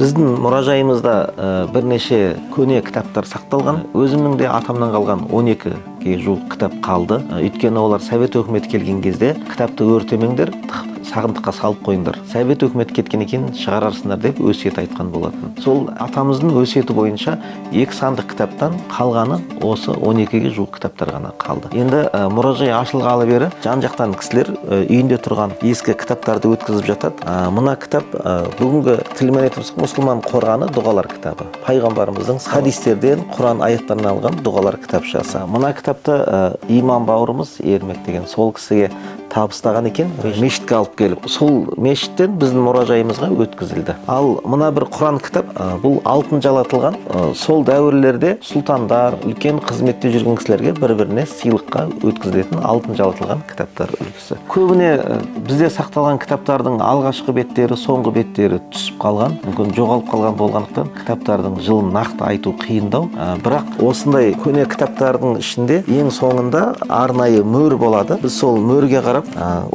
Біздің мұражайымызда бірнеше көне кітаптар сақталған. Өзімнің де атамнан қалған 12-ге жуық кітап қалды. Өйткені олар Совет өкіметі келген кезде кітапты өртемеңдер, сағындыққа салып қойыңдар. Совет өкіметі кеткен екен шығарарсыңдар деп өсиет айтқан болатын. Сол атамыздың өсиеті бойынша 2 сандық кітаптан қалғаны осы 12-ге жуық кітаптар ғана қалды. Енді мұражай ашылғалы бері жан-жақтан кісілер үйінде тұрған ескі кітаптарды өткізіп жатады. Мына кітап бүгінгі тілмен айтып мұсылман қорғаны дұғалар кітабы. Пайғамбарымыздың хадистерден, Құран аяттарынан алған дұғалар кітапшасы. Мына кітапты имам бауырымыз Ермек деген сол кісіге табыстаған екен, мешітке алып келіп, сол мешіттен біздің мұражайымызға өткізілді. Ал мына бір Құран кітап, бұл алтын жалатылған. Сол дәуірлерде сұлтандар, үлкен қызметте жүрген кісілерге бір-біріне сыйлыққа өткізілетін алтын жалатылған кітаптар үлгісі. Көбіне бізде сақталған кітаптардың алғашқы беттері, соңғы беттері түсіп қалған, мүмкін жоғалып қалған болғандықтан кітаптардың жылын нақты айту қиындау. Бірақ осындай көне кітаптардың ішінде ең соңында арнайы мөр болады. Біз сол мөрге қарап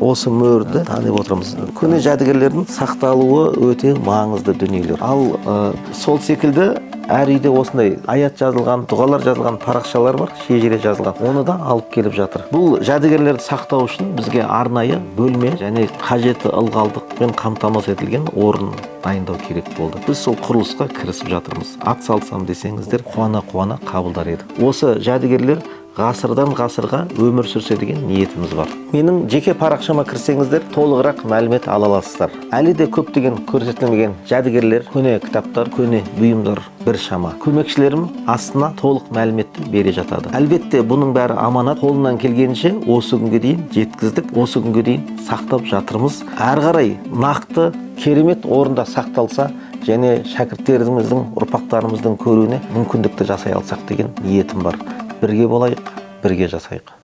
осы мөрді танып отырмыз. Көне жәдігерлердің сақталуы өте маңызды дүниелер. Ал сол секілді әр үйде осындай аят жазылған, дұғалар жазылған парақшалар бар, шежіре жазылған. Оны да алып келіп жатыр. Бұл жәдігерлерді сақтау үшін бізге арнайы бөлме және қажетті ылғалдықпен қамтамасыз етілген орын дайындау керек болды. Біз сол құрылысқа кірісіп жатырмыз. Ат салсам десеңіздер, қуана-қуана қабылдар еді. Осы жәдігерлер ғасырдан ғасырға өмір сүрсе деген ниетіміз бар. Менің жеке парақшама кірсеңіздер, толығырақ мәлімет ала аласыздар. Әлі де көптеген көрсетілмеген жәдігерлер, көне кітаптар, көне бұйымдар біршама. Көмекшілерім астына толық мәліметті бере жатады. Әлбетте, бұның бәрі аманат. Қолынан келгенше осы күнге дейін жеткіздік, осы күнге дейін сақтап жатырмыз. Әрі қарай нақты, керемет орында сақталса, және шәкірттеріміздің, ұрпақтарымыздың көруіне мүмкіндікті жасай алсақ деген ниетім бар. Бірге болайық, бірге жасайық.